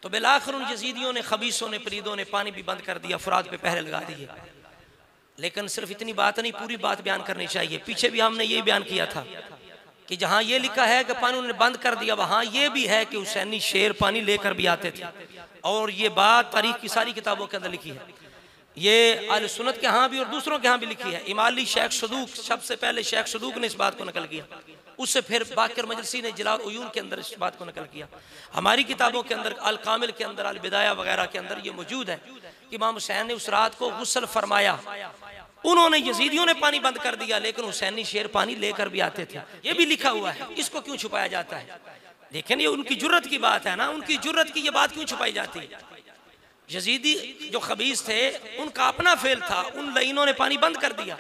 तो बिलाखिर उन यजीदियों ने, खबीसों ने, पलीदों ने पानी भी बंद कर दिया, फुरात पे पहरे लगा दिए। लेकिन सिर्फ इतनी बात नहीं, पूरी बात बयान करनी चाहिए। पीछे भी हमने ये बयान किया था कि जहाँ ये लिखा है कि पानी उन्होंने बंद कर दिया, वहाँ ये भी है कि हुसैनी शेर पानी लेकर भी आते थे। और ये बात तारीख की सारी किताबों के अंदर लिखी है, ये अल सुन्नत के यहाँ भी और दूसरों के यहाँ भी लिखी है। इमाली शेख सदूक, सबसे पहले शेख सदूक ने इस बात को नकल किया, उससे फिर बाकर मजलसी ने जलाल उयून के अंदर इस बात को नकल किया। हमारी किताबों के अंदर अल कामिल के अंदर, अल बिदाया वगैरह के अंदर ये मौजूद है कि इमाम हुसैन ने उस रात को गुस्ल फरमाया। उन्होंने यजीदियों ने पानी बंद कर दिया, लेकिन हुसैनी शेर पानी लेकर भी आते थे। ये भी लिखा हुआ है, इसको क्यों छुपाया जाता है? लेकिन ये उनकी जुर्रत की बात है ना, उनकी जुर्रत की ये बात क्यों छुपाई जाती है? यजीदी जो खबीस थे उनका अपना फेल था, उन लईनों ने पानी बंद कर दिया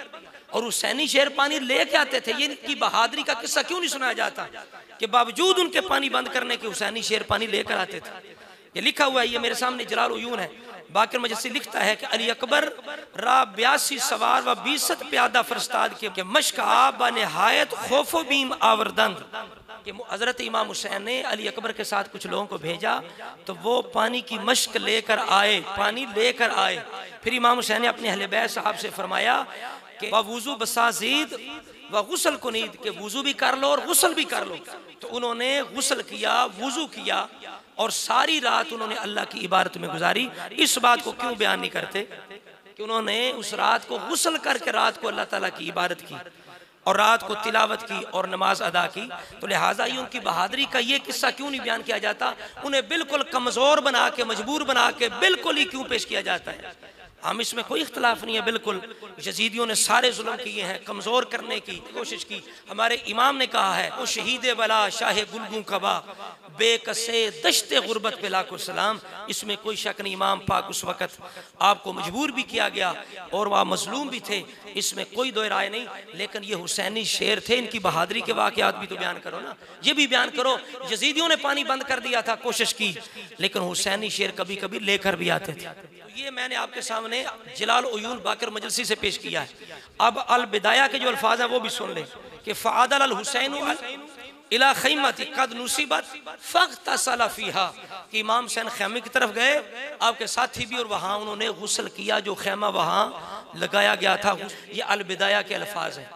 और हुसैनी शेर पानी लेके आते थे। ये इनकी बहादुरी का किस्सा क्यों नहीं सुनाया जाता कि बावजूद उनके पानी बंद करने के हुसैनी शेर पानी लेकर आते थे? ये लिखा हुआ है, ये मेरे सामने जलाल उयून है। बाकर मजसी लिखता है कि अली अकबर रा 82 सवार व 20 प्यादा फरस्ताद के मश्क आब नहायत खौफ बीम आवरदंद कि हजरत इमाम हुसैन ने अली अकबर के साथ कुछ लोगों को भेजा तो वो पानी की मश्क लेकर आए, पानी लेकर आए। फिर इमाम हुसैन ने अपने अहले बैत साहब से फरमाया कि वज़ू बसाजीद व गुस्ल कुनीद, के वज़ू भी कर लो और गुस्ल भी कर लो। तो उन्होंने गुस्ल किया, वज़ू किया और सारी रात उन्होंने अल्लाह की इबादत में गुजारी। इस बात को क्यों बयान नहीं करते कि उन्होंने उस रात को गुस्ल करके रात को अल्लाह ताला की इबादत की और रात को तिलावत की और नमाज अदा की। तो लिहाजा ही उनकी बहादुरी का ये किस्सा क्यों नहीं बयान किया जाता? उन्हें बिल्कुल कमज़ोर बना के, मजबूर बना के बिल्कुल ही क्यों पेश किया जाता है? हम इसमें कोई इख्तलाफ नहीं है। बिल्कुल यजीदियों ने सारे जुल्म किए हैं, कमज़ोर करने की कोशिश की। हमारे इमाम ने कहा है, वो शहीद बला शाह गुलगू कबा बेकसे दश्ते गुर्बत पे लाखो सलाम। इसमें कोई शक नहीं, इमाम पाक उस वक़्त आपको मजबूर भी किया गया और वह मजलूम भी थे, इसमें कोई दो राय नहीं। लेकिन ये हुसैनी शेर थे, इनकी बहादुरी के वाक़यात भी तो बयान करो ना, ये भी बयान करो। यजीदियों ने पानी बंद कर दिया था, कोशिश की, लेकिन हुसैनी शेर कभी कभी लेकर भी आते थे। तो ये मैंने आपके सामने जलाल उयून बाकर मजलसी से पेश किया है। अब अल बिदाया के जो अल्फाज है वो भी सुन ले कि फ़अदल अल हुसैन इला खैमती कद नुसीबत फ़ग़तसल फ़ीहा, कि इमाम हुसैन खैमे की तरफ गए, आपके साथी भी, और वहाँ उन्होंने गुस्ल किया जो खैमा वहाँ लगाया गया था। ये अल बिदाया के अल्फाज हैं।